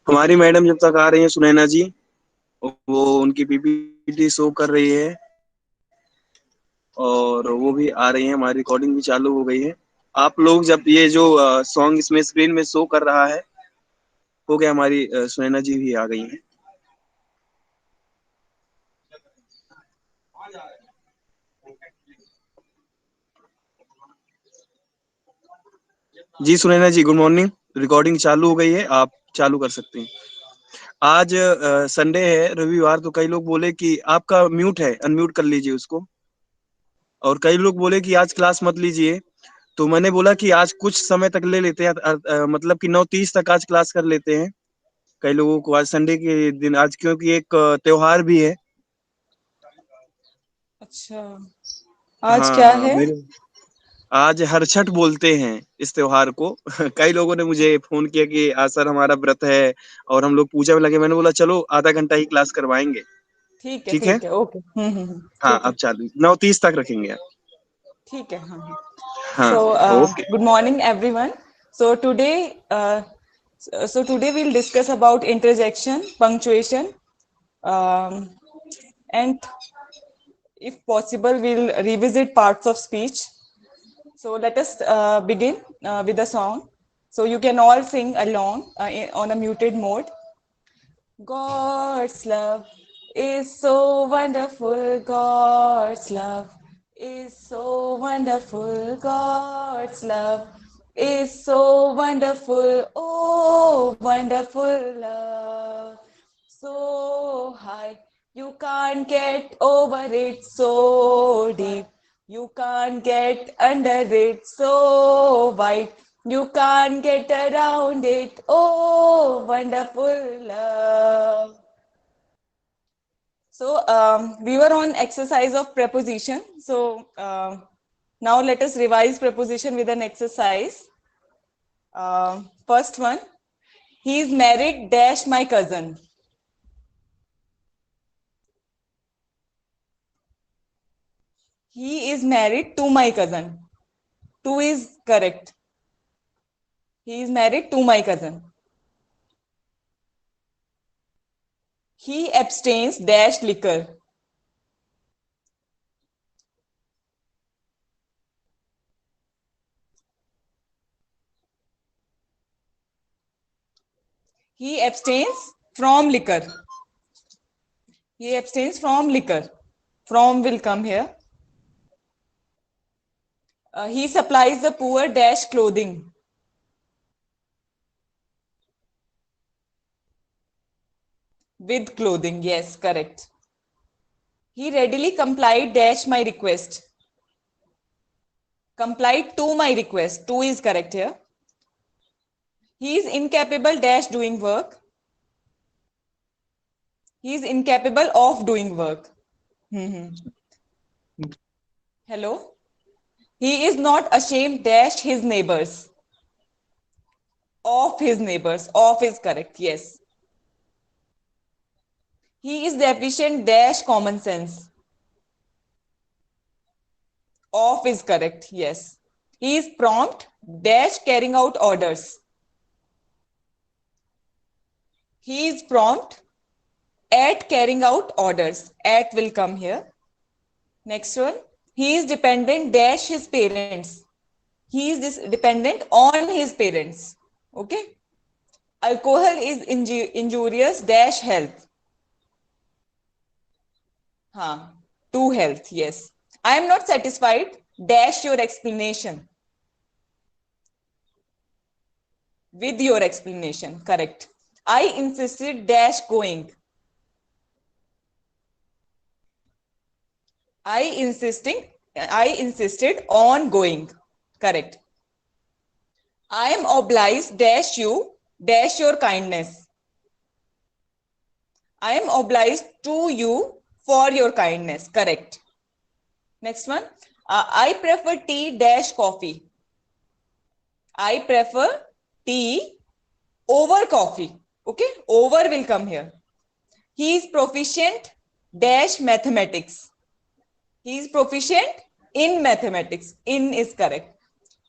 हमारी मैडम जब तक आ रही है सुनैना जी, वो उनकी पीपीटी शो कर रही है और वो भी आ रही है, हमारी रिकॉर्डिंग भी चालू हो गई है। आप लोग जब ये जो सॉन्ग इसमें स्क्रीन में शो कर रहा है, हो गया, हमारी सुनैना जी भी आ गई हैं। जी सुनैना जी, गुड मॉर्निंग। रिकॉर्डिंग चालू हो गई है, आप चालू कर सकते हैं। आज संडे है, रविवार, तो कई लोग बोले कि आपका म्यूट है, अनम्यूट कर लीजिए उसको। और कई लोग बोले कि आज क्लास मत लीजिए, तो मैंने बोला कि आज कुछ समय तक ले लेते हैं, मतलब कि 9:30 तक आज क्लास कर लेते हैं। कई लोगों को आज संडे के दिन, आज क्योंकि एक त्योहार भी है। अच्छा, आज हाँ क्या हाँ, है? मेरे आज हरछठ बोलते हैं इस त्योहार को। कई लोगों ने मुझे फोन किया कि आज सर हमारा व्रत है और हम लोग पूजा में लगे। मैंने बोला चलो आधा घंटा ही क्लास करवाएंगे। ठीक है, ठीक है। ठीक है, ओके। हाँ, ठीक है, अब चालू 9:30 तक रखेंगे आप। ठीक है। हाँ। हाँ। So, okay. good morning, everyone. So today, today we'll discuss about interjection, punctuation, um, and if possible, we'll revisit parts of speech. So let us begin with a song. So you can all sing along on a muted mode. God's love is so wonderful. God's love is so wonderful. God's love is so wonderful. Oh, wonderful love. So high, you can't get over it. So deep, you can't get under it. So wide, you can't get around it. Oh, wonderful love. So we were on exercise of preposition. So now let us revise preposition with an exercise. First one, he is married dash my cousin. He is married to my cousin. To is correct. He is married to my cousin. He abstains dash liquor. He abstains from liquor. He abstains from liquor. From will come here. He supplies the poor dash clothing. With clothing, yes, correct. He readily complied dash my request. Complied to my request. To is correct here. He is incapable dash doing work. He is incapable of doing work. Hello. He is not ashamed dash his neighbors. Of his neighbors. Of is correct. Yes. He is deficient dash common sense. Of is correct. Yes. He is prompt dash carrying out orders. He is prompt at carrying out orders. At will come here. Next one. He is dependent dash his parents. He is dependent on his parents. Okay. Alcohol is injurious dash health. Huh. To health. Yes. I am not satisfied dash your explanation. With your explanation. Correct. I insisted dash going. I insisting. I insisted on going. Correct. I am obliged dash you dash your kindness. I am obliged to you for your kindness. Correct. Next one. I prefer tea dash coffee. I prefer tea over coffee. Okay. Over will come here. He is proficient dash mathematics. He is proficient in mathematics. In is correct.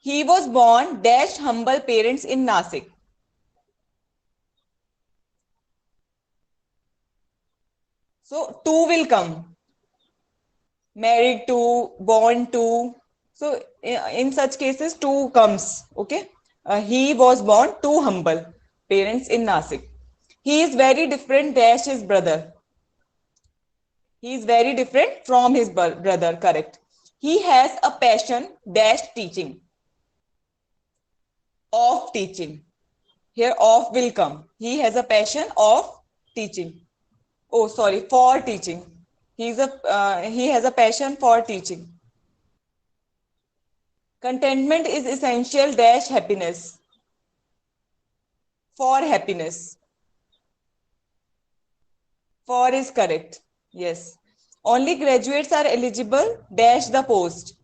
He was born dash humble parents in Nasik. So to will come. Married to, born to. So in such cases to comes. Okay. He was born to humble parents in Nasik. He is very different dash his brother. He is very different from his brother. Correct. He has a passion dash teaching. Of teaching. Here of will come. He has a passion of teaching. Oh, sorry, for teaching. He has a passion for teaching. Contentment is essential dash happiness. For happiness. For is correct. Yes. Only graduates are eligible dash the post.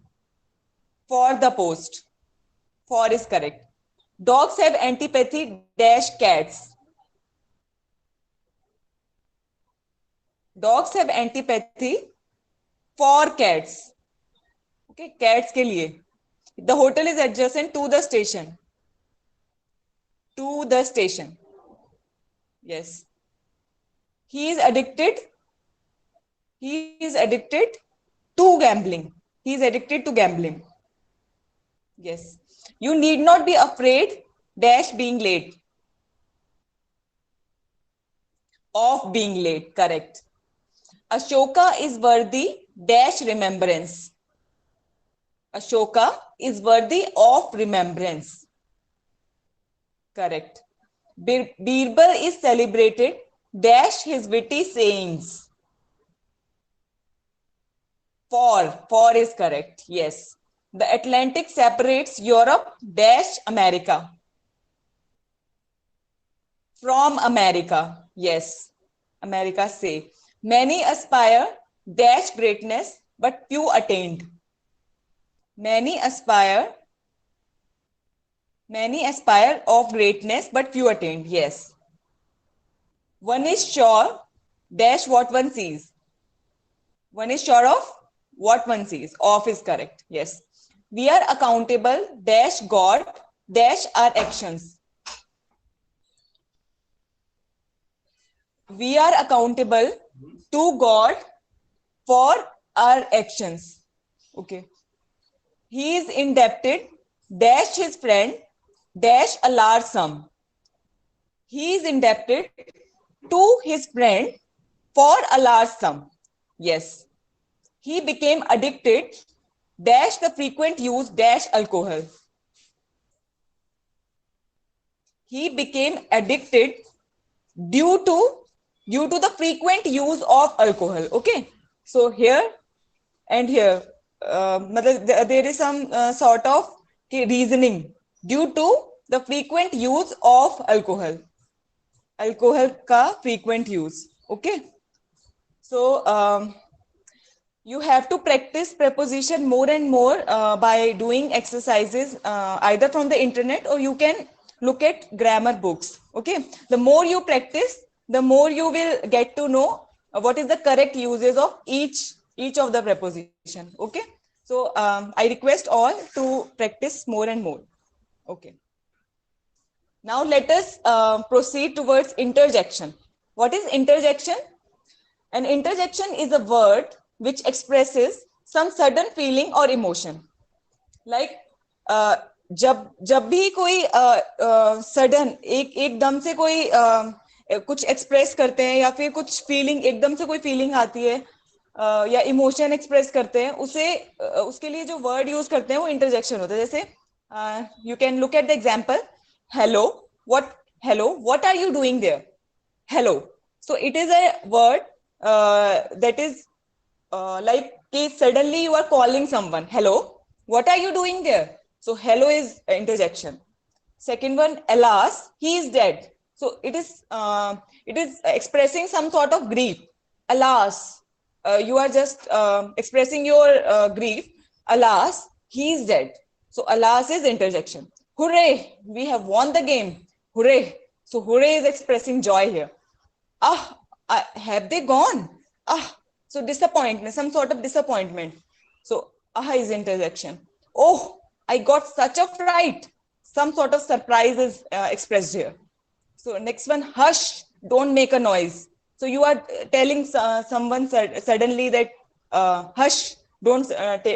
For the post. For is correct. Dogs have antipathy dash cats. Dogs have antipathy for cats. Okay, cats के लिए. The hotel is adjacent to the station. To the station. Yes. He is addicted. He is addicted to gambling. He is addicted to gambling. Yes. You need not be afraid dash being late. Of being late. Correct. Ashoka is worthy dash remembrance. Ashoka is worthy of remembrance. Correct. Birbal is celebrated dash his witty sayings. For is correct. Yes. The Atlantic separates Europe dash America. From America. Yes. America say. Many aspire dash greatness, but few attained. Many aspire of greatness, but few attained. Yes. One is sure dash what one sees. One is sure of what one sees. Of is correct. Yes. We are accountable dash God dash our actions. We are accountable to God for our actions. Okay. He is indebted dash his friend dash a large sum. He is indebted to his friend for a large sum. Yes. He became addicted dash the frequent use dash alcohol. He became addicted due to the frequent use of alcohol. Okay. So here and here, there is some sort of reasoning due to the frequent use of alcohol. Alcohol ka frequent use. Okay. So you have to practice preposition more and more by doing exercises either from the internet, or you can look at grammar books. Okay. The more you practice, the more you will get to know what is the correct uses of each of the preposition. Okay. So I request all to practice more and more. Okay. Now let us proceed towards interjection. What is interjection? An interjection is a word which expresses some sudden feeling or emotion. Like जब भी कोई sudden एकदम से कोई कुछ express करते हैं, या फिर कुछ फीलिंग एकदम से कोई फीलिंग आती है, या इमोशन एक्सप्रेस करते हैं, उसे उसके लिए जो वर्ड यूज करते हैं वो इंटरजेक्शन होता है. जैसे you can look at the example. Hello what are you doing there. Hello. So it is a word that is like suddenly you are calling someone. Hello, what are you doing there? So hello is interjection. Second one, alas, he is dead. So it is expressing some sort of grief. Alas, you are just expressing your grief. Alas, he is dead. So alas is interjection. Hooray, we have won the game. Hooray. So hooray is expressing joy here. Have they gone? So disappointment, some sort of disappointment. So is interjection. Oh, I got such a fright. Some sort of surprise is expressed here. So next one, hush, don't make a noise. So you are telling someone suddenly that hush, don't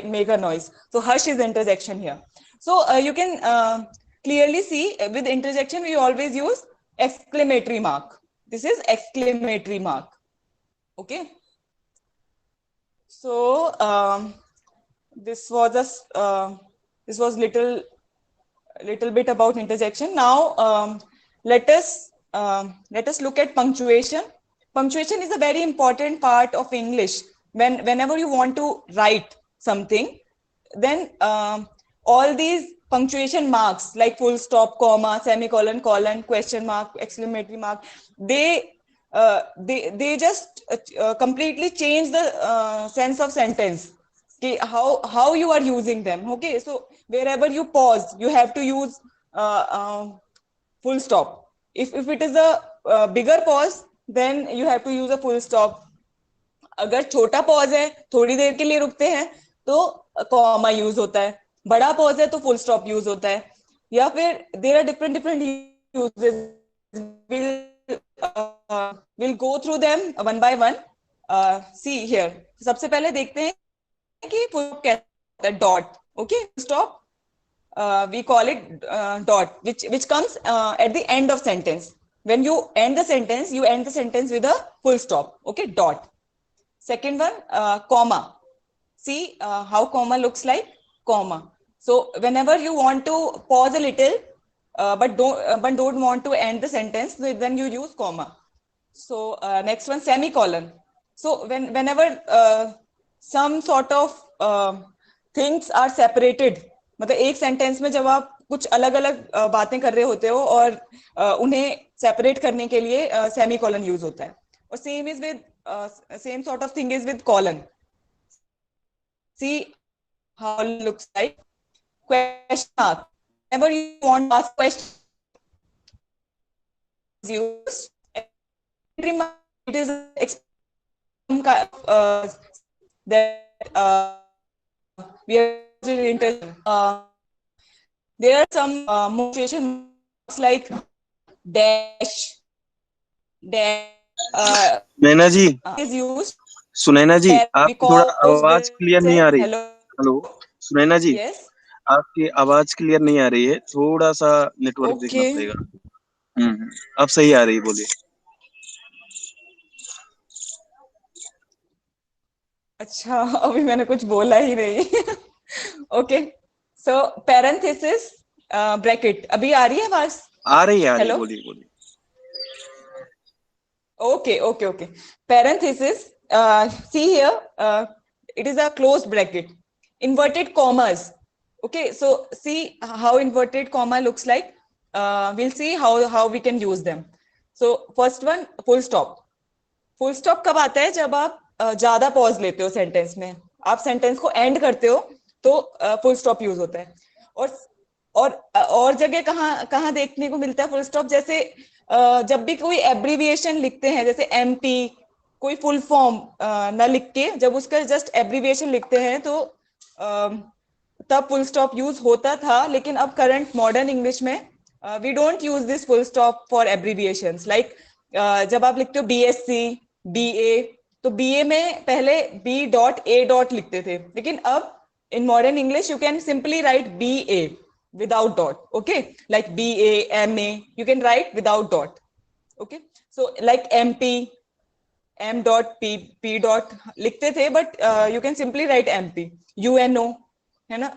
make a noise. So hush is interjection here. So you can clearly see with interjection we always use exclamatory mark. This is exclamatory mark. Okay. So this was this was little bit about interjection. Now let us look at punctuation. Punctuation is a very important part of English. Whenever you want to write something, then all these punctuation marks like full stop, comma, semicolon, colon, question mark, exclamatory mark, they just completely change the sense of sentence. Okay, how you are using them. Okay, so wherever you pause, you have to use full stop. If it is a bigger pause, then you have to use a full stop. अगर छोटा pause है, थोड़ी देर के लिए रुकते हैं, तो comma use होता है. बड़ा पॉज है तो फुल स्टॉप यूज होता है. या फिर there are different different uses. Will go through them one by one. See here, सबसे पहले देखते हैं कि फुल कहता है dot. Okay, stop we call it dot, which comes at the end of sentence. When you end the sentence with a full stop. Okay, dot. Second one, comma. See how comma looks like. Comma. So whenever you want to pause a little, but don't want to end the sentence, then you use comma. So next one, semicolon. So whenever some sort of things are separated, मतलब एक sentence में जब आप कुछ अलग अलग बातें कर रहे होते हो और उन्हें सेपरेट करने के लिए सेमीकोलन यूज होता है. और same is with same sort of thing is with colon. See how it looks like. Question mark. Whenever you want to ask question, use it is that we are interested. There are some punctuation marks like dash, Naina ji, is used. Sunaina ji, आपकी थोड़ा आवाज clear नहीं आ रही. Hello. Hello Sunaina ji, Yes. आपकी आवाज clear नहीं आ रही है, थोड़ा सा नेटवर्क देखना Okay. पड़ेगा. अब सही आ रही, बोलिए. अच्छा, अभी मैंने कुछ बोला ही नहीं. ओके, सो पैरेंथेसिस, ब्रैकेट. अभी आ रही है आवाज? आ रही है, हेलो, बोलिए. okay. Parenthesis, see here, it is a closed bracket. Inverted commas. Okay, so see how inverted comma looks like. We'll see how we can use them. So first one, full stop. Full stop कब आता है? जब आप ज्यादा pause लेते हो sentence में, आप सेंटेंस को एंड करते हो, तो फुल स्टॉप यूज होता है. और जगह कहाँ देखने को मिलता है फुल स्टॉप? जैसे जब भी कोई एब्रीविएशन लिखते हैं, जैसे एमपी, कोई फुल फॉर्म ना लिख के जब उसका जस्ट एब्रीविएशन लिखते हैं, तो तब फुल स्टॉप यूज होता था. लेकिन अब करंट मॉडर्न इंग्लिश में we don't use this full stop for abbreviations. Like जब आप लिखते हो बीएससी, बीए, तो बीए में पहले बी डॉट ए डॉट लिखते थे, लेकिन अब in modern English you can simply write BA without dot. Okay, like BA, MA, you can write without dot. Okay, so like MP, M dot P dot लिखते थे, but you can simply write MP. UNO है ना?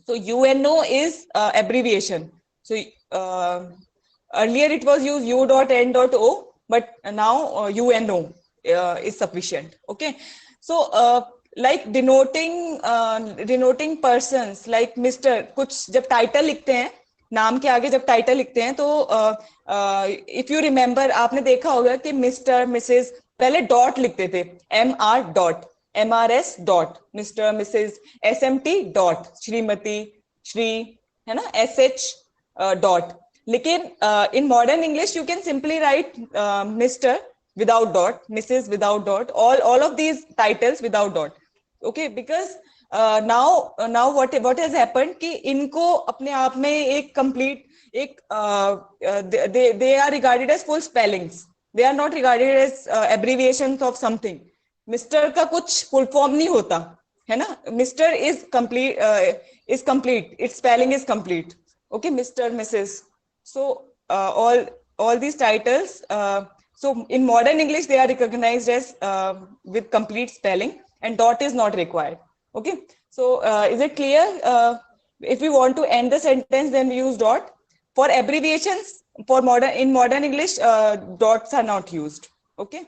So UNO is abbreviation. So earlier it was used U dot N dot O, but now UNO is sufficient. Okay, so like denoting persons like Mr. कुछ जब title लिखते हैं, नाम के आगे जब टाइटल लिखते हैं, तो इफ यू रिमेम्बर, आपने देखा होगा कि मिस्टर, मिसेस पहले डॉट लिखते थे. MR dot, MRS dot, mister, Mrs, SMT dot, Shrimati, Shri, है ना, SH डॉट. लेकिन in modern English you can simply write mister without dot, Mrs. without dot, all of these titles without dot. Okay, because now what has happened कि इनको अपने आप में एक complete एक they are regarded as full spellings. They are not regarded as abbreviations of something. Mister का कुछ full form नहीं होता है ना. Mister is complete, it's spelling is complete. Okay, mister, missus. So all these titles, so in modern English they are recognized as with complete spelling, and dot is not required. Okay, so is it clear? If we want to end the sentence, then we use dot. For abbreviations, in modern English, dots are not used. Okay,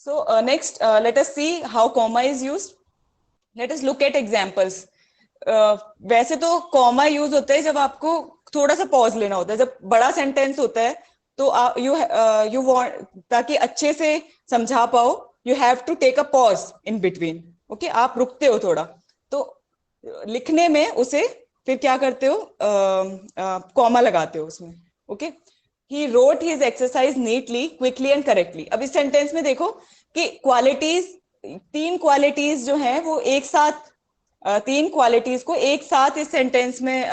so next, let us see how comma is used. Let us look at examples. वैसे तो comma use होता है जब आपको थोड़ा सा pause लेना होता है. जब बड़ा सेंटेंस होता है तो यू वांट, ताकि अच्छे से समझा पाओ, you have to take a pause in between. Okay, आप रुकते हो थोड़ा, तो लिखने में उसे फिर क्या करते हो, कॉमा लगाते हो उसमें. Okay, he wrote his exercise neatly, quickly and correctly. अब इस सेंटेंस में देखो कि क्वालिटीज, 3 क्वालिटीज जो है वो एक साथ, 3 क्वालिटीज को एक साथ इस सेंटेंस में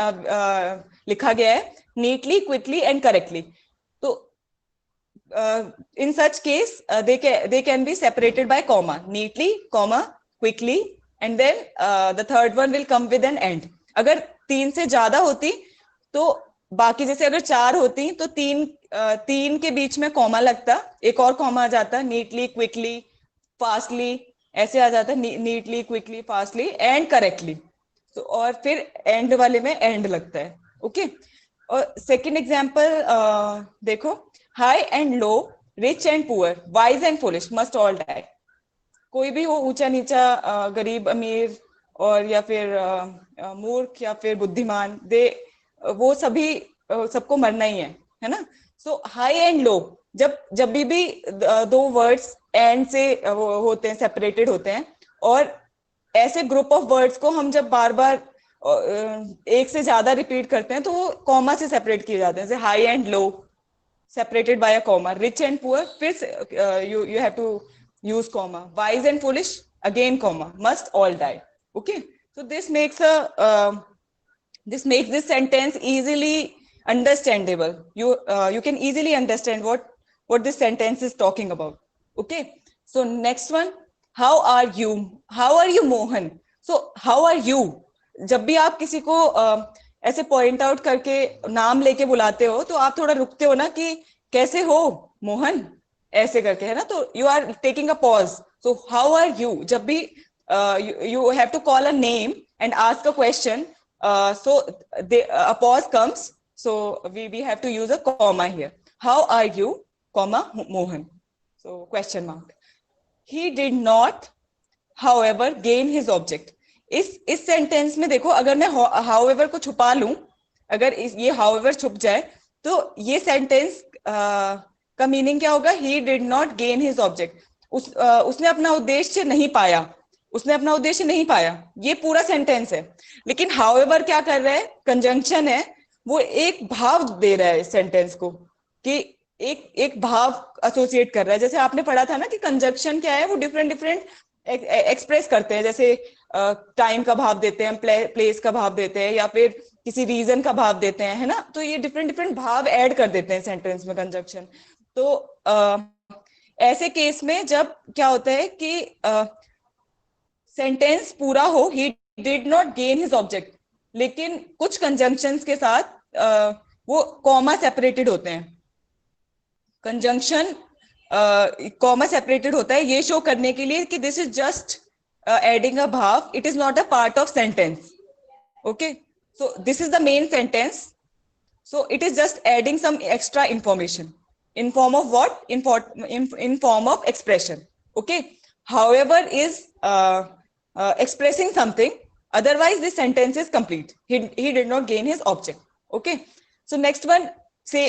लिखा गया है, नीटली, क्विकली एंड करेक्टली. तो in such case they can be separated by comma, neatly, comma, quickly, and then the third one will come with an end. अगर 3 से ज्यादा होती तो बाकी, जैसे अगर 4 होती तो 3 के बीच में कॉमा लगता, एक और कॉमा आ जाता, नीटली, क्विकली, फास्टली, ऐसे आ जाता, neatly, quickly, fastly and correctly. तो और फिर एंड वाले में एंड लगता है. ओके, और सेकेंड एग्जाम्पल देखो, high and low, rich and poor, wise and foolish, must all die. कोई भी हो, ऊंचा नीचा, गरीब अमीर, और या फिर मूर्ख या फिर बुद्धिमान, वो सभी, सबको मरना ही है ना. सो हाई एंड लो, जब भी 2 वर्ड्स एंड से होते हैं, सेपरेटेड होते हैं, और ऐसे ग्रुप ऑफ वर्ड्स को हम जब बार बार एक से ज्यादा रिपीट करते हैं तो वो कॉमा से सेपरेट किए जाते हैं. जैसे high and low separated by a comma, rich and poor, फिर you have to use comma, wise and foolish, again comma, must all die. Okay, so this makes this sentence easily understandable. You can easily understand what this sentence is talking about. Okay, so next one, how are you Mohan. So how are you, जब भी आप किसी को ऐसे point out करके नाम लेके बुलाते हो तो आप थोड़ा रुकते हो ना, कि कैसे हो मोहन, ऐसे करके, है ना. तो you are taking a pause. So how are you, जब भी you have to call a name and ask a question, so a pause comes, so we have to use a comma here. How are you, comma, Mohan, so question mark. He did not however gain his object. इस sentence में देखो, अगर मैं however को छुपा लूं, अगर ये however छुप जाए, तो ये सेंटेंस का मीनिंग क्या होगा, he did not gain his object. उसने अपना उद्देश्य नहीं पाया, उसने अपना उद्देश्य नहीं पाया, ये पूरा सेंटेंस है. लेकिन however क्या कर रहा है, कंजंक्शन है, वो एक भाव दे रहा है इस सेंटेंस को, कि एक भाव एसोसिएट कर रहा है. जैसे आपने पढ़ा था ना कि कंजंक्शन क्या है, वो डिफरेंट एक्सप्रेस करते हैं. जैसे टाइम का भाव देते हैं, प्लेस का भाव देते हैं, या फिर किसी रीजन का भाव देते हैं, है ना. तो ये डिफरेंट भाव ऐड कर देते हैं सेंटेंस में, कंजंक्शन. तो ऐसे केस में जब क्या होता है कि सेंटेंस पूरा हो, ही did not gain his object, लेकिन कुछ कंजंक्शंस के साथ वो कॉमा सेपरेटेड होते हैं. कंजंक्शन कॉमा सेपरेटेड होता है ये शो करने के लिए कि this is just adding a भाव, it is not a part of sentence. Okay, so this is the main sentence, so it is just adding some extra information in form of what, in form of expression. Okay, however is expressing something, otherwise this sentence is complete. He did not gain his object. Okay, so next one, say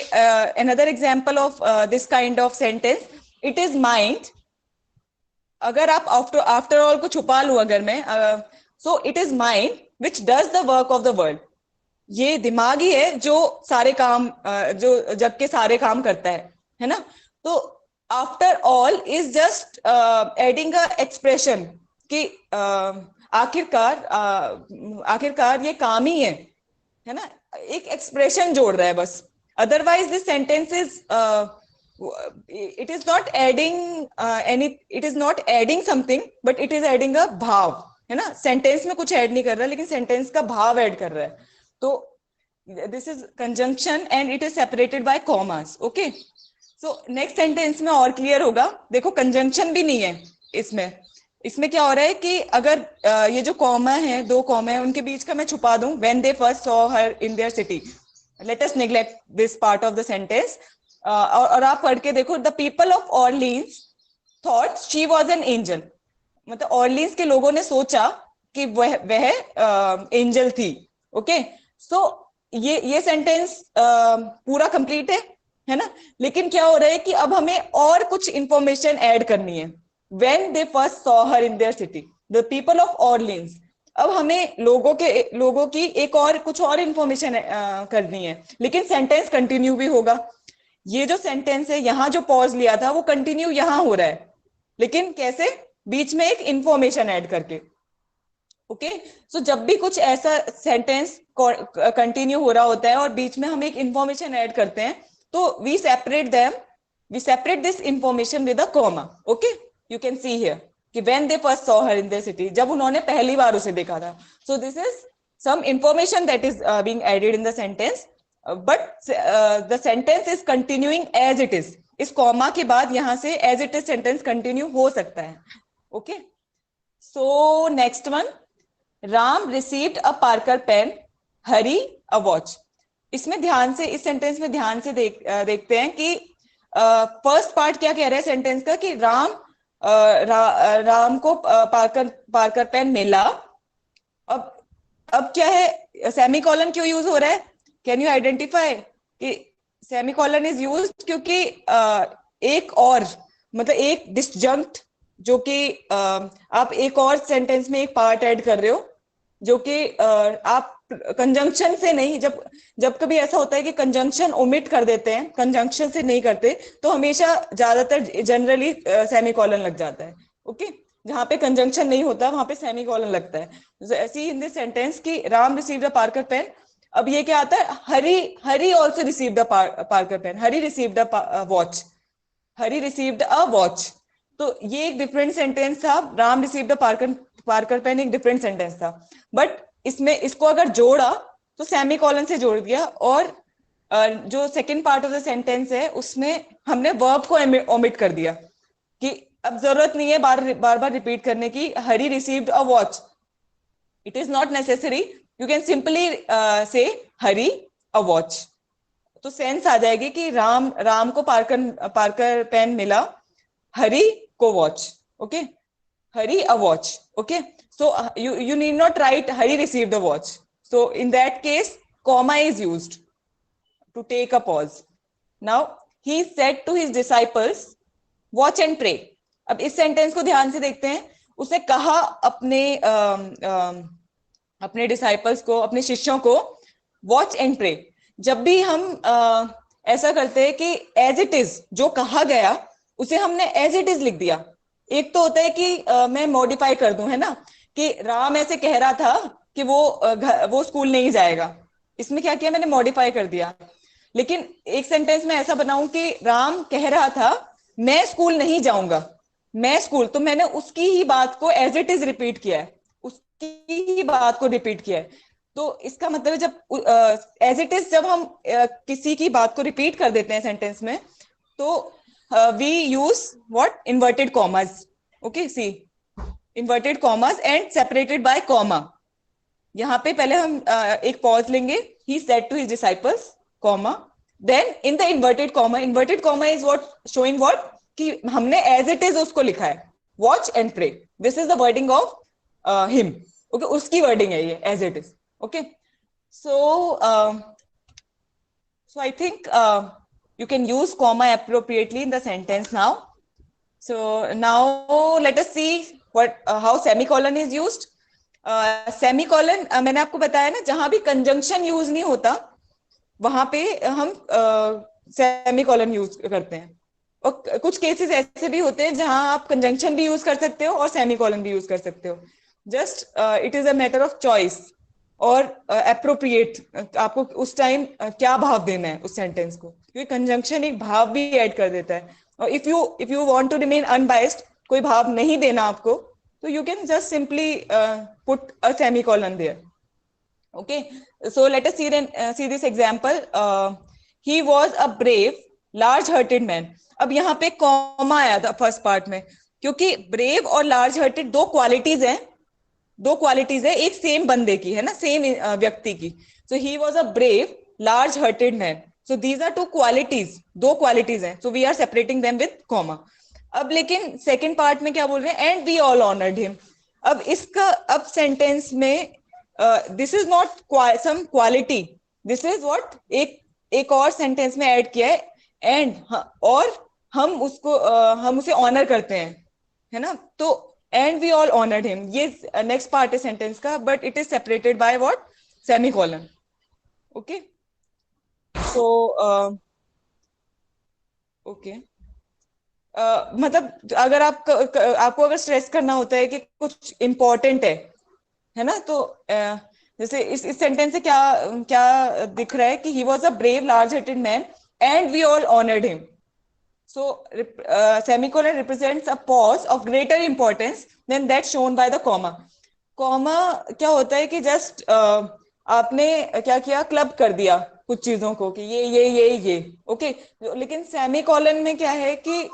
another example of this kind of sentence, it is mind. अगर आप after all को छुपा लूं अगर मैं, so it is mind which does the work of the world. ये दिमाग ही है जो सारे काम, जो जग के सारे काम करता है ना. तो after all is just adding a expression कि आखिरकार ये काम ही है ना, एक एक्सप्रेशन जोड़ रहा है बस. Otherwise this sentence is it is not adding it is not adding something, but it is adding a भाव, है ना. सेंटेंस में कुछ ऐड नहीं कर रहा, लेकिन सेंटेंस का भाव ऐड कर रहा है. तो this is conjunction and it is separated bye commas. Okay, so next sentence में और क्लियर होगा. देखो कंजंक्शन भी नहीं है इसमें. इसमें क्या हो रहा है कि अगर ये जो कॉमा है, दो कॉमा है, उनके बीच का मैं छुपा दूं, when they first saw her in their city, let us neglect this part of the sentence. और आप पढ़ के देखो, the people of Orleans thought she was an angel. मतलब ऑर्लिन्स के लोगों ने सोचा कि वह एंजल थी. ओके, सो ये सेंटेंस पूरा कंप्लीट है ना. लेकिन क्या हो रहा है कि अब हमें और कुछ इंफॉर्मेशन ऐड करनी है. When they first saw her in their city, the people of Orleans. अब हमें लोगों की एक और कुछ और इंफॉर्मेशन करनी है, लेकिन सेंटेंस कंटिन्यू भी होगा. ये जो सेंटेंस है, यहाँ जो पॉज लिया था वो कंटिन्यू यहाँ हो रहा है, लेकिन कैसे? बीच में एक इंफॉर्मेशन ऐड करके. ओके, सो जब भी कुछ ऐसा सेंटेंस कंटिन्यू हो रहा होता है और बीच में हम एक इंफॉर्मेशन ऐड करते हैं, तो we separate this information with a comma. Okay, you can see here कि when they first saw her in their city, जब उन्होंने पहली बार उसे देखा था. So this is some information that is being added in the sentence, but the sentence is continuing as it is. इस comma के बाद यहाँ से as it is sentence continue हो सकता है. Okay, so next one, Ram received a Parker pen, Hari a watch. इसमें ध्यान से, इस सेंटेंस में ध्यान से देखते हैं कि फर्स्ट पार्ट क्या कह रहा है सेंटेंस का, कि राम को पार्कर पेन मिला. अब क्या है, सेमीकोलन क्यों यूज हो रहा है? कैन यू आइडेंटिफाई कि सेमीकोलन इज यूज क्योंकि एक और, मतलब एक डिसजंक्ट, जो कि आप एक और सेंटेंस में एक पार्ट ऐड कर रहे हो, जो कि आप कंजंक्शन से नहीं, जब कभी ऐसा होता है कि कंजंक्शन ओमिट कर देते हैं, कंजंक्शन से नहीं करते, तो हमेशा ज्यादातर जनरली सेमीकोलन लग जाता है. ओके, जहां पे कंजंक्शन नहीं होता वहां पे सेमीकोलन लगता है. ऐसे ही इन दिस सेंटेंस कि Ram received a Parker pen. अब ये क्या आता है, Hari also received a Parker pen, Hari received a watch, Hari received a watch. तो ये एक डिफरेंट सेंटेंस था. Ram received a Parker pen एक डिफरेंट सेंटेंस था, बट इसमें इसको अगर जोड़ा तो सेमीकोलन से जोड़ दिया. और जो second part of the sentence है उसमें हमने वर्ब को ओमिट कर दिया, कि अब जरूरत नहीं है बार बार रिपीट करने की. Hari received a watch, it is not necessary, you can simply say Hari a watch. तो सेंस आ जाएगी कि राम को पार्कर पेन मिला, हरी को watch. Okay, Hari a watch. Okay, so you need not write Hari received the watch. So in that case, comma is used to take a pause. Now he said to his disciples, watch and pray. अब इस sentence को ध्यान से देखते हैं. उसने कहा अपने डिसाइपल्स को, अपने शिष्यों को, वॉच एंड प्रे. जब भी हम ऐसा करते हैं कि एज इट इज, जो कहा गया उसे हमने एज इट इज लिख दिया. एक तो होता है कि मैं मॉडिफाई कर दूं, है ना, कि राम ऐसे कह रहा था कि वो स्कूल नहीं जाएगा. इसमें क्या किया, मैंने मॉडिफाई कर दिया. लेकिन एक सेंटेंस में ऐसा बनाऊं कि राम कह रहा था मैं स्कूल नहीं जाऊंगा, मैं स्कूल, तो मैंने उसकी ही बात को एज इट इज रिपीट किया है, उसकी ही बात को रिपीट किया है. तो इसका मतलब है जब एज इट इज, जब हम किसी की बात को रिपीट कर देते हैं सेंटेंस में, तो we use what? Inverted commas. Okay, see, inverted commas and separated by comma. यहाँ पे पहले हम एक पॉज लेंगे. He said to his disciples, comma. Then in the inverted comma is what showing what? कि हमने as it is उसको लिखा है, watch and pray. This is the wording of him. Okay, उसकी wording है ये, as it is. Okay, so I think you can use comma appropriately in the sentence now. So now let us see how semicolon is used. Semicolon मैंने आपको बताया ना, जहां भी conjunction use नहीं होता वहां पे हम semicolon यूज करते हैं. और कुछ केसेस ऐसे भी होते हैं जहां आप conjunction भी यूज कर सकते हो और semicolon भी यूज कर सकते हो. Just it is a matter of choice और अप्रोप्रिएट, आपको उस टाइम क्या भाव देना है उस सेंटेंस को, क्योंकि कंजंक्शन एक भाव भी ऐड कर देता है। और if you want to remain unbiased, कोई भाव नहीं देना आपको, तो you can just simply put a semicolon there. Okay, so let us see this example. He was a brave large hearted man. अब यहाँ पे कॉमा आया था फर्स्ट पार्ट में, क्योंकि ब्रेव और लार्ज हार्टेड दो क्वालिटीज हैं, एक सेम बंदे की है ना, सेम व्यक्ति की। So he was a brave large hearted man, so these are two qualities, दो क्वालिटीज हैं, so we are separating them with comma. अब लेकिन सेकेंड पार्ट में क्या बोल रहे हैं, and we all honoured him. अब इसका अब सेंटेंस में this is not some quality, this is what, एक और सेंटेंस में ऐड किया है एंड, और हम उसको हम उसे ऑनर करते हैं, है ना। तो and we all honoured him, ये नेक्स्ट पार्ट है सेंटेंस का, but it is separated by what, semicolon. Okay, so okay, मतलब अगर आपको अगर स्ट्रेस करना होता है कि कुछ इंपॉर्टेंट है ना, तो जैसे इस सेंटेंस से क्या क्या दिख रहा है कि he was a brave large hearted man and we all honoured him. So semicolon represents a pause of greater importance than that shown by the comma. Comma क्या होता है कि just आपने क्या किया, क्लब कर दिया कुछ चीजों को कि ये ओके, लेकिन सेमीकोलन में क्या है कि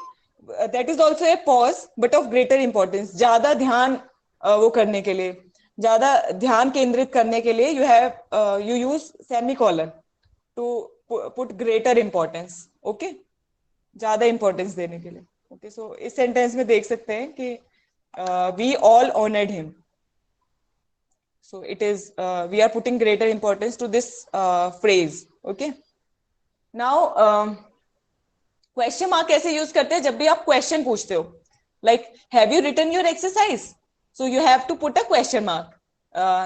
that is also a pause but of greater importance, ज्यादा ध्यान वो करने के लिए, ज्यादा ध्यान केंद्रित करने के लिए you use semicolon to put greater importance. Okay, ज्यादा इंपॉर्टेंस देने के लिए। ओके, सो इस सेंटेंस में देख सकते हैं कि we all honoured him, so it is we are putting greater importance to this phrase. Okay, now question mark कैसे यूज करते हैं जब भी आप क्वेश्चन पूछते हो, like have you written your exercise, so you have to put a question mark,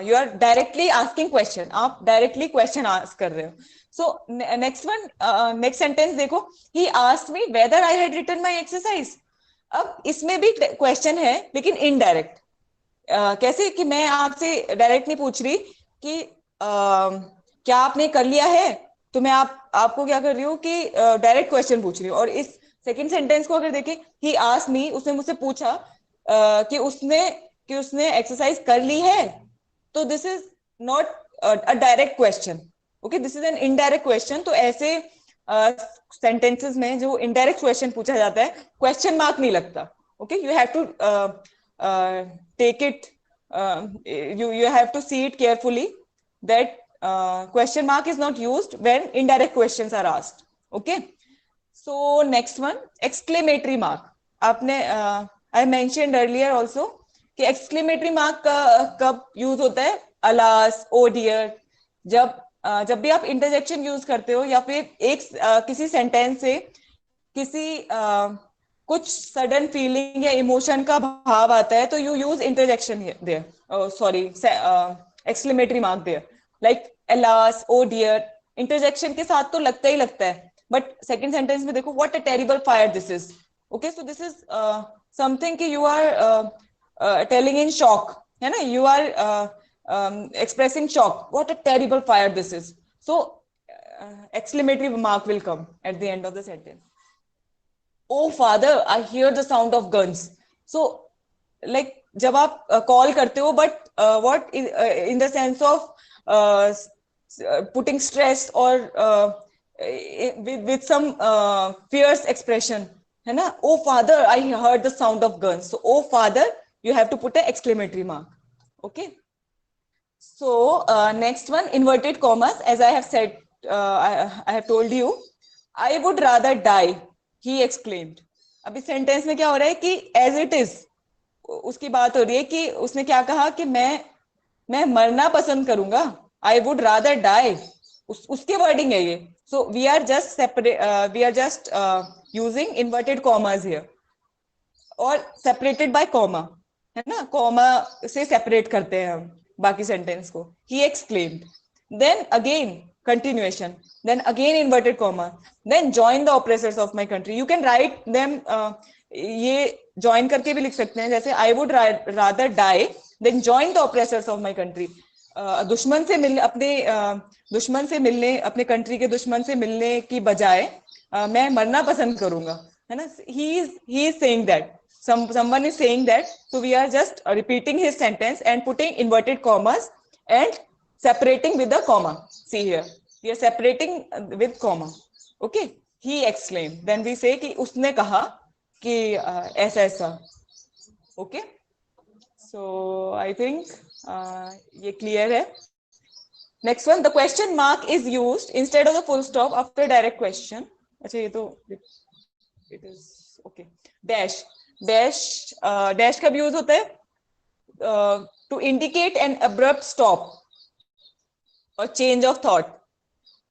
you are directly asking question, आप directly question ask कर रहे हो। So next sentence देखो, he asked me whether I had written my exercise. अब इसमें भी question है लेकिन इनडायरेक्ट। कैसे कि मैं आपसे डायरेक्ट नहीं पूछ रही कि क्या आपने कर लिया है, तो मैं आपको क्या कर रही हूँ कि डायरेक्ट क्वेश्चन पूछ रही हूँ। और इस सेकंड सेंटेंस को अगर देखें, he asked me, उसने मुझसे पूछा कि उसने एक्सरसाइज कर ली है, तो this is not a direct question. Okay, this is an indirect question. तो ऐसे सेंटेंसेस में जो इनडायरेक्ट क्वेश्चन पूछा जाता है, क्वेश्चन मार्क नहीं लगता। Okay, you have to take it, you have to see it carefully that question mark is not used when indirect questions are asked. Okay, so next one, exclamatory mark. आपने I mentioned earlier also कि exclamatory mark कब use होता है, alas, oh dear, जब भी आप interjection use करते हो या फिर किसी सेंटेंस से किसी कुछ सडन फीलिंग या इमोशन का भाव आता है, तो you use interjection there, sorry exclamatory mark there, like alas, oh dear. Interjection के साथ तो लगता ही लगता है, बट सेकंड सेंटेंस में देखो, what a terrible fire this is. Okay, so this is something कि you are telling in shock, है ना, you are expressing shock, what a terrible fire this is. So exclamatory mark will come at the end of the sentence. Oh father, I hear the sound of guns. So like जब आप call करते हो, but what in the sense of putting stress or with some fierce expression, है ना, oh father, I heard the sound of guns. So oh father, you have to put an exclamatory mark. Okay, so next one, inverted commas. As I have said, I have told you, I would rather die, he exclaimed. अभी sentence में क्या हो रहा है कि as it is, उसकी बात हो रही है कि उसने क्या कहा कि मैं मरना पसंद करूंगा, I would rather die, उसकी वर्डिंग है ये। So we are just using inverted commas here, और separated by comma, है ना, कॉमा से सेपरेट करते हैं हम बाकी सेंटेंस को। he exclaimed, then again continuation, then again inverted comma, then join the oppressors of my country. You can write them, ये join करके भी लिख सकते हैं, जैसे I would rather die then join the oppressors of my country. दुश्मन से मिलने अपने कंट्री के दुश्मन से मिलने की बजाय मैं मरना पसंद करूंगा, है ना. He is saying that, someone is saying that, so we are just repeating his sentence and putting inverted commas and separating with the comma. See here, we are separating with comma. Okay, he exclaimed, then we say कि उसने कहा कि ऐसा ऐसा. Okay, so I think ये clear है. Next one, the question mark is used instead of the full stop after direct question. अच्छा ये तो it is okay. Dash, dash कब यूज होता है? To indicate an abrupt stop or change of thought.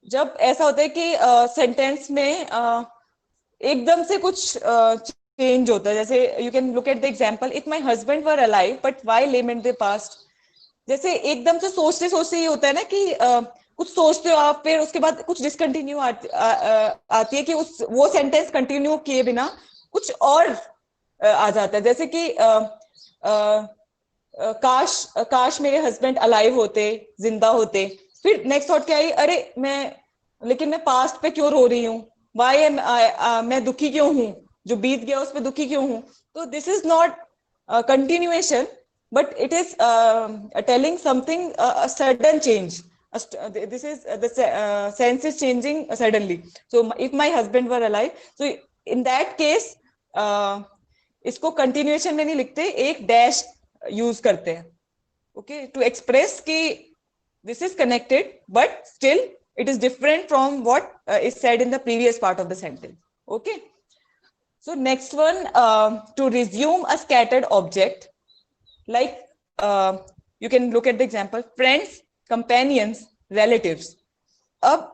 जब ऐसा होता है कि सेंटेंस में एकदम से कुछ चेंज होता है, जैसे you can look at the example, if my husband were alive but why lament the past. जैसे एकदम से सोचते सोचते ये होता है ना कि कुछ सोचते हो आप, फिर उसके बाद कुछ डिसकंटिन्यू आती है कि वो सेंटेंस कंटिन्यू किए बिना कुछ और आ जाता है. जैसे कि काश मेरे हस्बैंड अलाइव होते, जिंदा होते. फिर नेक्स्ट थॉट क्या आई, अरे लेकिन मैं पास्ट पे क्यों रो रही हूँ, वाई मैं दुखी क्यों हूँ, जो बीत गया उस पे दुखी क्यों हूँ. तो this is not continuation, but it is telling something, a sudden change. This is the sense is changing suddenly. So if my husband were alive, so in that case इसको continuation में नहीं लिखते, एक dash use करते हैं. Okay, to express कि this is connected but still it is different from what is said in the previous part of the sentence. Okay, so next one, to resume a scattered object, like you can look at the example, friends, companions, relatives. अब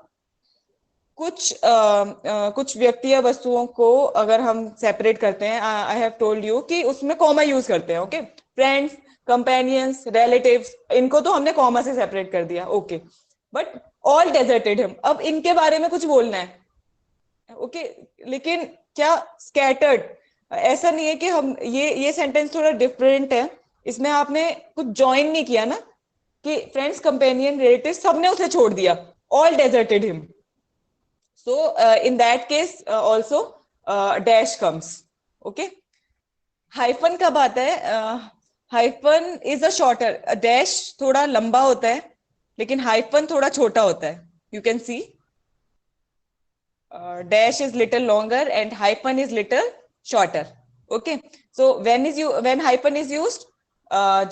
कुछ व्यक्ति या वस्तुओं को अगर हम separate करते हैं, आई हैव टोल्ड यू कि उसमें कॉमा यूज करते हैं. ओके, फ्रेंड्स, कंपेनियंस, रिलेटिव्स, इनको तो हमने कॉमा से सेपरेट कर दिया. Okay, but all deserted him, अब इनके बारे में कुछ बोलना है. ओके, लेकिन क्या स्कैटर्ड, ऐसा नहीं है कि हम ये सेंटेंस थोड़ा डिफरेंट है. इसमें आपने कुछ ज्वाइन नहीं किया ना, कि फ्रेंड्स, कंपेनियन, रिलेटिव सबने उसे छोड़ दिया, all deserted him. So in that case also dash comes. Okay, hyphen कब आता है? Hyphen is a shorter. Dash थोड़ा लंबा होता है लेकिन हाइफन थोड़ा छोटा होता है. You can see dash is little longer and hyphen is little shorter. Okay, so when hyphen is used,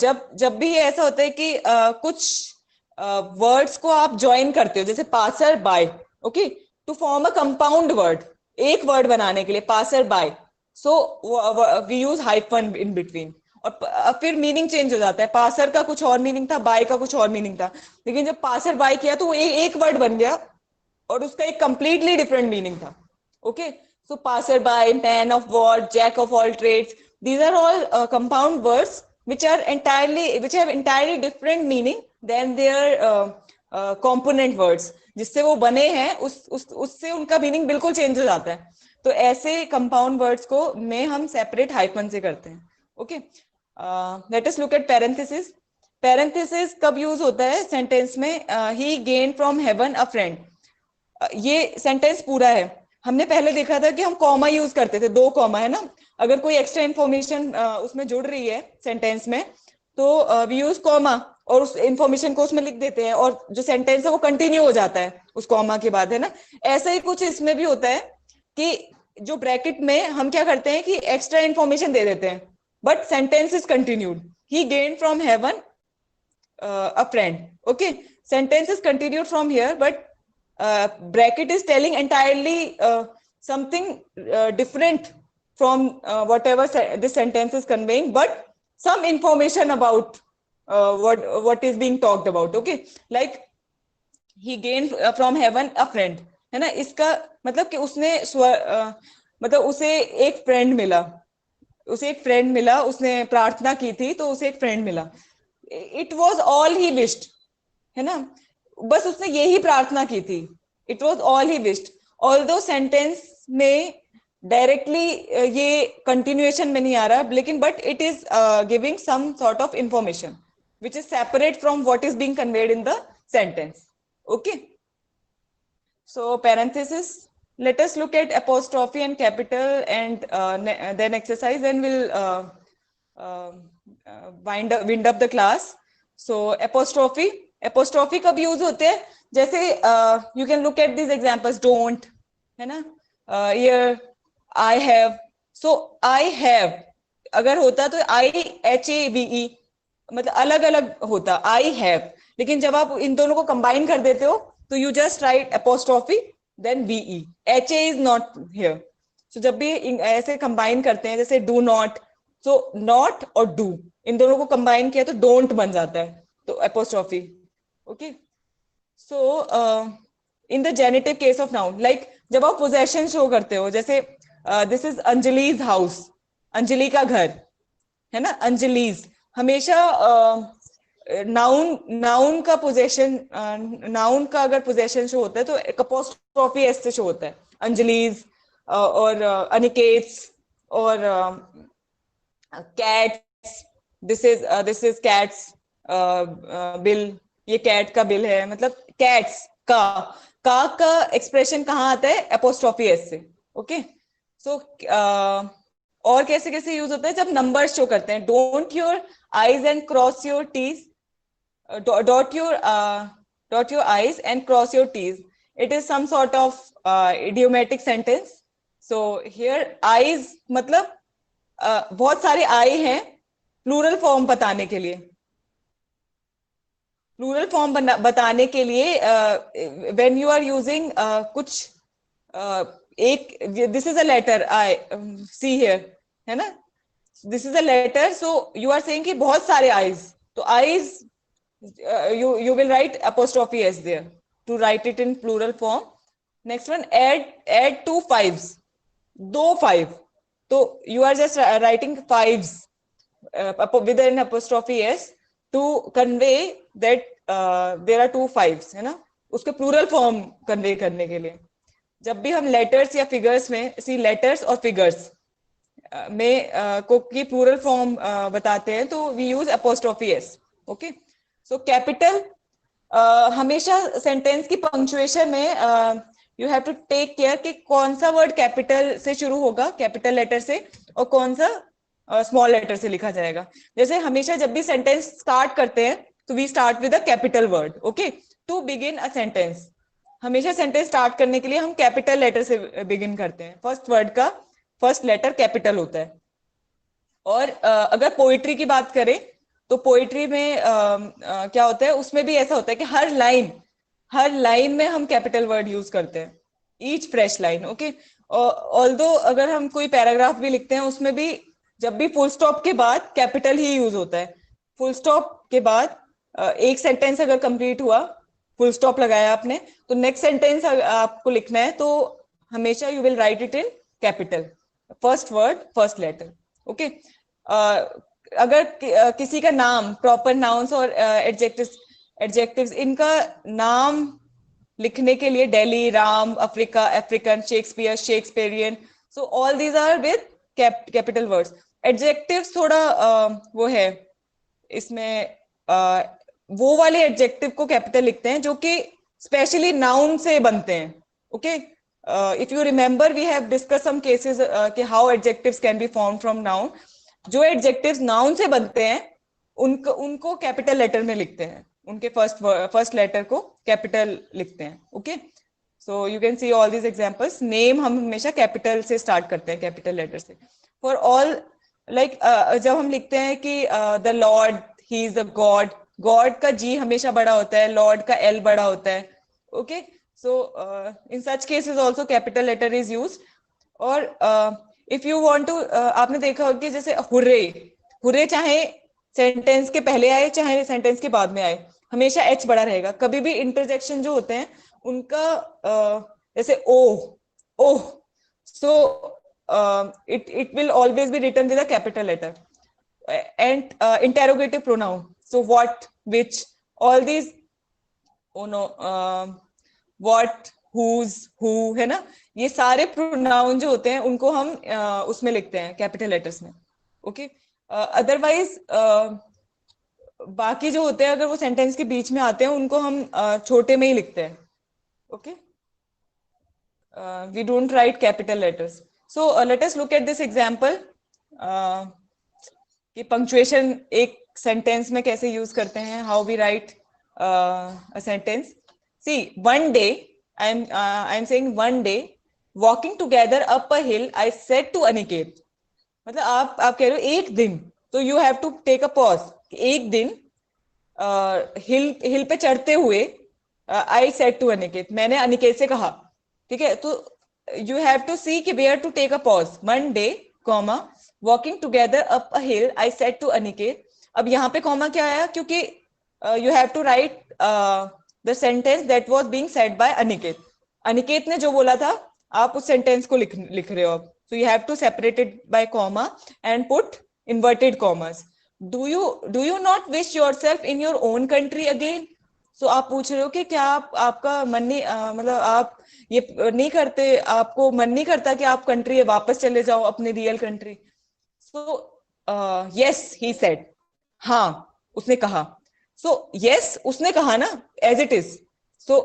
जब भी ऐसा होता है कि कुछ वर्ड्स को आप ज्वाइन करते हो, जैसे passer by, okay, to form a compound word, एक वर्ड बनाने के लिए passer by, so we use hyphen in between. और फिर मीनिंग चेंज हो जाता है. पासर का कुछ और मीनिंग था, बाय का कुछ और मीनिंग था, लेकिन जब पासर बाय किया तो वो एक वर्ड बन गया और उसका एक कंप्लीटली डिफरेंट मीनिंग था. Okay, so passer by, man of war, jack of all trades, these are all compound words which have entirely different meaning than their component words. जिससे वो बने हैं उससे उनका मीनिंग बिल्कुल चेंज हो जाता है. तो ऐसे कंपाउंड वर्ड्स को में हम सेपरेट हाइफन से करते हैं. Okay, let us look at parenthesis. Parenthesis कब यूज होता है सेंटेंस में? He gain from heaven a friend. ये सेंटेंस पूरा है. हमने पहले देखा था कि हम कॉमा यूज करते थे, 2 कॉमा, है ना. अगर कोई एक्स्ट्रा इंफॉर्मेशन उसमें जुड़ रही है सेंटेंस में तो वी यूज कॉमा और उस इंफॉर्मेशन को उसमें लिख देते हैं और जो सेंटेंस है वो कंटिन्यू हो जाता है उस कॉमा के बाद, है ना. ऐसा ही कुछ इसमें भी होता है कि जो ब्रैकेट में हम क्या करते हैं कि एक्स्ट्रा इंफॉर्मेशन दे देते हैं but sentence is continued. He gain from heaven a friend. Okay, sentence is continued from here but bracket is telling entirely something different from whatever this sentence is conveying, but some information about what is being talked about. Okay, like he gained from heaven a friend, है ना. इसका मतलब कि उसने मतलब उसे एक friend मिला, उसने प्रार्थना की थी तो उसे एक फ्रेंड मिला. It was all he wished, है ना. बस उसने यही प्रार्थना की थी. It was all he wished. Although sentence में डायरेक्टली ये कंटिन्यूएशन में नहीं आ रहा, लेकिन but it is giving some sort of information. which is separate from what is being conveyed in the sentence. Okay, so parenthesis. Let us look at apostrophe and capital and then exercise, then we'll wind up the class. So apostrophe कब use होते हैं, जैसे you can look at these examples. Don't, है ना, here I have. So I have अगर होता तो IHAVE, मतलब अलग अलग होता I have, लेकिन जब आप इन दोनों को कंबाइन कर देते हो तो you just right apostrophe then VE. HA is not here. So जब भी ऐसे कंबाइन करते हैं, जैसे do not, so not और do इन दोनों को कंबाइन किया तो don't बन जाता है, तो apostrophe. Okay, so in the genitive case of noun, like जब आप possession शो करते हो, जैसे this is Anjali's house, Anjali का घर, है ना, अंजलि's, हमेशा नाउन का पोजेशन, नाउन का अगर पोजेशन शो होता है तो अपॉस्ट्रोफी एस से शो होता है, अंजलि's और अनिकेत्स और cats, this is cats bill, ये कैट का बिल है, मतलब कैट्स का एक्सप्रेशन कहाँ आता है, अपॉस्ट्रोफी एस से. ओके, सो और कैसे कैसे यूज होता है जब नंबर्स शो करते हैं. डोंट your i's and cross your t's, dot your eyes and cross your t's. It is some sort of idiomatic sentence. So here eyes मतलब बहुत सारे आई हैं प्लूरल फॉर्म बताने के लिए. प्लूरल फॉर्म बताने के लिए when you are using कुछ एक, this is a letter I, see here, है ना, this is a letter, so you are saying कि बहुत सारे eyes, तो eyes you will write apostrophe s there to write it in plural form. Next one, add two fives, दो five, तो you are just writing fives with an apostrophe s to convey that there are two fives, है ना, उसके plural form convey करने के लिए. जब भी हम लेटर्स या फिगर्स में, सी लेटर्स और फिगर्स में को की प्लूरल फॉर्म बताते हैं तो वी यूज apostrophe s. Okay, so capital, हमेशा सेंटेंस की पंक्चुएशन में you have to take care कि कौन सा वर्ड कैपिटल से शुरू होगा, कैपिटल लेटर से, और कौन सा स्मॉल लेटर से लिखा जाएगा. जैसे हमेशा जब भी सेंटेंस स्टार्ट करते हैं तो we start with a capital word. Okay, to begin a sentence, हमेशा सेंटेंस स्टार्ट करने के लिए हम कैपिटल लेटर से बिगिन करते हैं. फर्स्ट वर्ड का फर्स्ट लेटर कैपिटल होता है. और अगर पोइट्री की बात करें तो पोइट्री में क्या होता है, उसमें भी ऐसा होता है कि हर लाइन में हम कैपिटल वर्ड यूज करते हैं, each fresh line. Okay, although अगर हम कोई पैराग्राफ भी लिखते हैं उसमें भी जब भी फुल स्टॉप के बाद कैपिटल ही यूज होता है. फुल स्टॉप के बाद एक सेंटेंस अगर कंप्लीट हुआ, फुल स्टॉप लगाया आपने, तो नेक्स्ट सेंटेंस आपको लिखना है तो हमेशा you will write it in capital, first word first letter. Okay, अगर किसी का नाम, प्रॉपर नाउन्स और एडजेक्टिव्स, इनका नाम लिखने के लिए Delhi, Ram, Africa, African, Shakespeare, Shakespearean, so all these are with capital words. Adjectives थोड़ा वो है, इसमें वो वाले एडजेक्टिव को कैपिटल लिखते हैं जो कि स्पेशली नाउन से बनते हैं. Okay, if you remember we have discuss some cases कि how adjectives can be form from noun. जो एडजेक्टिव्स नाउन से बनते हैं उनको कैपिटल लेटर में लिखते हैं, उनके फर्स्ट लेटर को कैपिटल लिखते हैं. Okay, so you can see all these examples. Name हम हमेशा कैपिटल से स्टार्ट करते हैं, कैपिटल लेटर से. फॉर ऑल, लाइक जब हम लिखते हैं कि the Lord, he is the God, God का जी हमेशा बड़ा होता है, लॉर्ड का एल बड़ा होता है. Okay, so in such cases also capital letter is used. और इफ यू वांट टू, आपने देखा होगा कि जैसे हुर्रे चाहे सेंटेंस के पहले आए चाहे सेंटेंस के बाद में आए, हमेशा एच बड़ा रहेगा. कभी भी इंटरजेक्शन जो होते हैं उनका जैसे ओ, सो it will always be written with a capital letter. And interrogative pronoun, so what, which, all these, oh no, what, whose, who, है ना, ये सारे प्रोनाउन जो होते हैं उनको हम उसमें लिखते हैं कैपिटल लेटर्स में. ओके, अदरवाइज बाकी जो होते हैं अगर वो सेंटेंस के बीच में आते हैं उनको हम छोटे में ही लिखते हैं. Okay, we don't write capital letters. So let us look at this example. कि पंक्चुएशन एक सेंटेंस में कैसे यूज करते हैं, how we write a sentence. See one day, I am saying one day walking together up a hill I said to Aniket. मतलब आप कह रहे हो एक दिन, तो you have to take a pause. एक दिन हिल पे चढ़ते हुए आई सेड टू अनिकेत, मैंने अनिकेत से कहा. ठीक है, तो यू हैव टू सी कि where to take a pause. One day comma walking together up a hill I said to Aniket. अब यहाँ पे कॉमा क्या आया, क्योंकि you have to write the sentence that was being said by Aniket. Aniket ने जो बोला था आप उस सेंटेंस को लिख रहे हो अब. So you have to separate it by comma and put inverted commas. Do you not wish yourself in your own country again? So आप पूछ रहे हो कि क्या आपका मन नहीं मतलब आप ये नहीं करते, आपको मन नहीं करता कि आप कंट्री वापस चले जाओ अपने real country. So yes he said, हाँ उसने कहा. So yes उसने कहा ना, as it is. So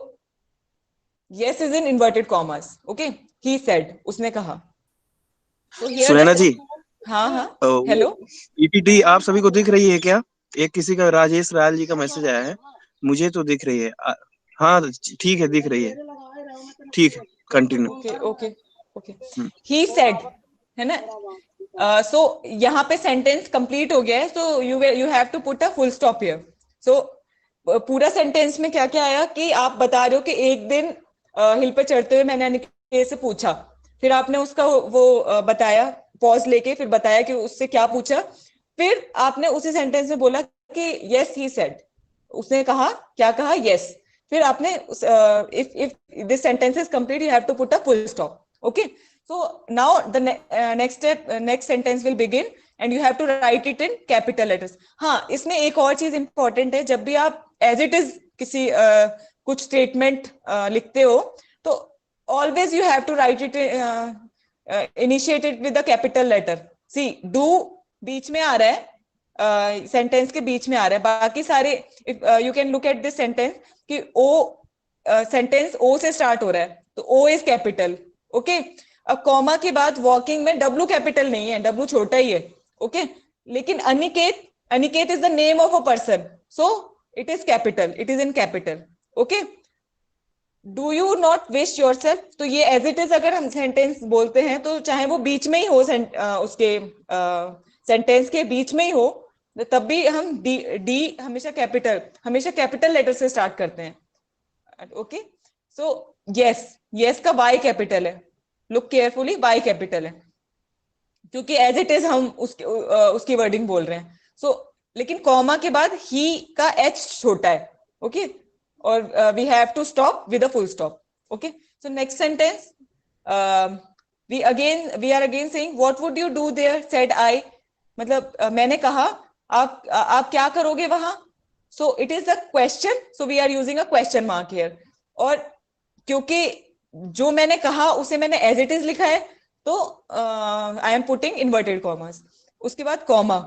yes is in inverted commas. Okay, he said उसने कहा. So here सुनैना the, जी, हाँ हाँ वो हेलो. ईपीटी आप सभी को दिख रही है क्या? एक किसी का राजेश रायल जी का मैसेज आया है, मुझे तो दिख रही है. हाँ ठीक है, दिख रही है. ठीक है, continue. Okay okay okay. He said है ना. सो यहाँ पे सेंटेंस कंप्लीट हो गया है. So you have to put a full stop here. So पूरा सेंटेंस में क्या क्या आया कि आप बता रहे हो कि एक दिन हिल पे चढ़ते हुए मैंने अनिकेत से पूछा, फिर आपने उसका वो बताया पॉज लेके, फिर बताया कि उससे क्या पूछा, फिर आपने उसी सेंटेंस में बोला कि यस ही सेड, उसने कहा, क्या कहा, यस. फिर आपने if this sentence is complete you have to put a full stop. Okay, so now the next step, next sentence will begin and you have to write it in capital letters. हाँ, इसमें एक और चीज important है, जब भी आप as it is किसी कुछ स्टेटमेंट लिखते हो तो always you have to write it initiated with the capital letter. See do बीच में आ रहा है, सेंटेंस के बीच में आ रहा है, बाकी सारे you can look at this sentence कि ओ सेंटेंस ओ से स्टार्ट हो रहा है तो ओ इज कैपिटल. ओके, अब कॉमा के बाद वॉकिंग में डब्ल्यू कैपिटल नहीं है, डब्ल्यू छोटा ही है. ओके, लेकिन Aniket is the name of a person, so it is capital, it is in capital. Okay, do you not wish your self, तो ये एज इट इज अगर हम सेंटेंस बोलते हैं तो चाहे वो बीच में ही हो, उसके सेंटेंस के बीच में ही हो, तब भी हम डी हमेशा कैपिटल लेटर से स्टार्ट करते हैं. ओके, सो यस का वाई कैपिटल है, लुक केयरफुली, वाई कैपिटल है, क्योंकि एज इट इज हम उसकी वर्डिंग बोल रहे हैं. सो लेकिन कॉमा के बाद ही का एच छोटा है. ओके, और we have to stop with a full stop. Okay, so next sentence we are again saying what would you do there, said I. मतलब मैंने कहा आप क्या करोगे वहां. So it is a question, so we are using a question mark here. और क्योंकि जो मैंने कहा उसे मैंने एज इट इज लिखा है तो I am putting inverted commas. उसके बाद कॉमा,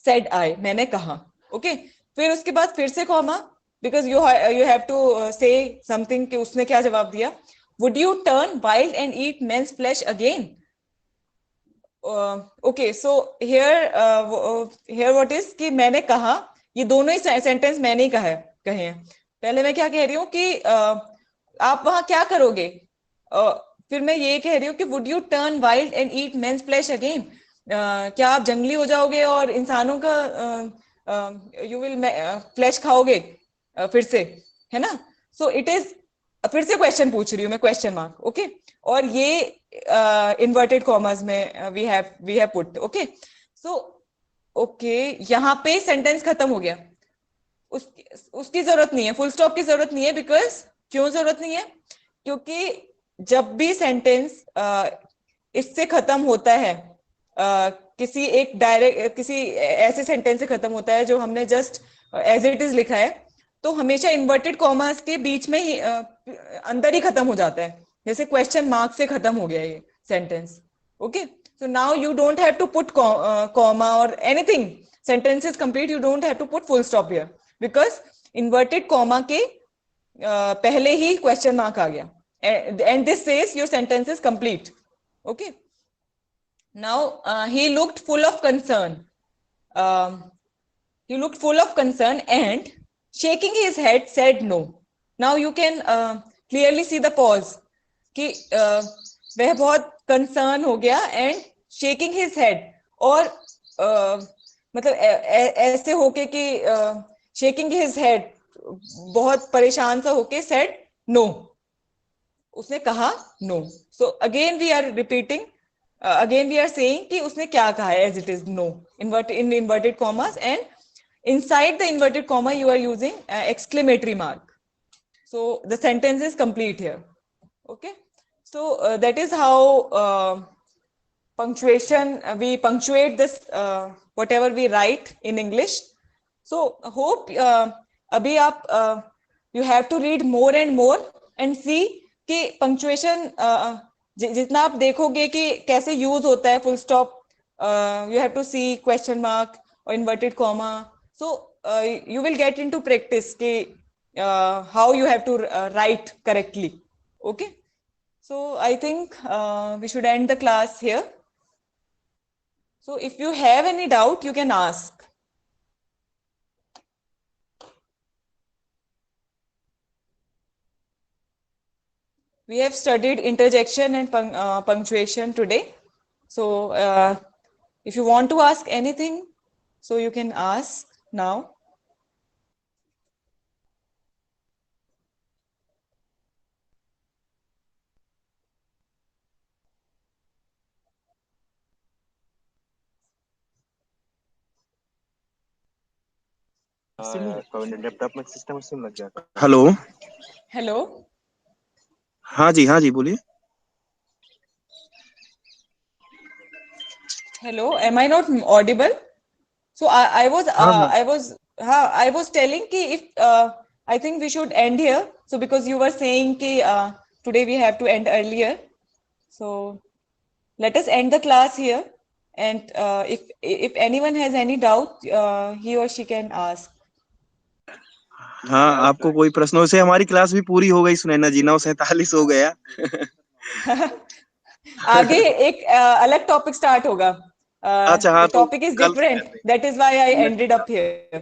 सेड आई, मैंने कहा. ओके, फिर उसके बाद फिर से comma, because you have to say something कि उसने क्या जवाब दिया. Would you turn wild and eat men's flesh again. Okay, so here what is कि मैंने कहा, ये दोनों ही सेंटेंस मैंने ही कहे हैं. पहले मैं क्या कह रही हूँ कि आप वहां क्या करोगे, फिर मैं ये कह रही हूँ कि would you turn wild and eat men's flesh again, क्या आप जंगली हो जाओगे और इंसानों का यू विल फ्लैश खाओगे फिर से, है ना. सो इट इज, फिर से क्वेश्चन पूछ रही हूँ मैं, क्वेश्चन मार्क. ओके, और ये इन्वर्टेड कॉमर्स में we have put. Okay, so okay, यहाँ पे सेंटेंस खत्म हो गया. उसकी जरूरत नहीं है, फुल स्टॉप की जरूरत नहीं है. बिकॉज क्यों जरूरत नहीं है, क्योंकि जब भी सेंटेंस इससे खत्म होता है, किसी एक डायरेक्ट किसी ऐसे सेंटेंस से खत्म होता है जो हमने जस्ट एज इट इज लिखा है, तो हमेशा इन्वर्टेड कॉमर्स के बीच में ही अंदर ही खत्म हो जाता है. जैसे क्वेश्चन मार्क से खत्म हो गया ये sentence. Okay, so now you don't have to put comma और anything. sentence is complete, you don't have to put full stop here because inverted comma के पहले ही question mark आ गया, and this says your sentence is complete. Okay. Now he looked full of concern. He looked full of concern and shaking his head said no. Now you can clearly see the pause कि वह बहुत concern हो गया and shaking his head, और मतलब ऐसे होके कि shaking his head बहुत परेशान सा होके said no. उसने कहा no. So again we are repeating, again we are saying कि उसने क्या कहा है as it is no, in inverted commas, and inside the inverted comma you are using exclamatory mark. So the sentence is complete here. Okay. So that is how punctuation, we punctuate this whatever we write in English. So hope abhi aap you have to read more and more and see कि punctuation जितना आप देखोगे कि कैसे use होता है full stop, you have to see question mark or inverted comma. So you will get into practice कि how you have to write correctly. Okay. So I think we should end the class here. So if you have any doubt, you can ask. We have studied interjection and punctuation today. So if you want to ask anything, so you can ask now. Laptop में system लग जाता है। Hello hello, हाँ जी बोलिए। Hello, am I not audible? So I was telling ki if I think we should end here. So because you were saying ki today we have to end earlier. So let us end the class here. And if anyone has any doubt, he or she can ask. हाँ, आपको कोई प्रश्न हो? से हमारी class भी पूरी हो गई सुनैना जी, 9:47 हो गया। आगे एक अलग टॉपिक स्टार्ट होगा. अच्छा हाँ, The topic is different. That is why I ended up here.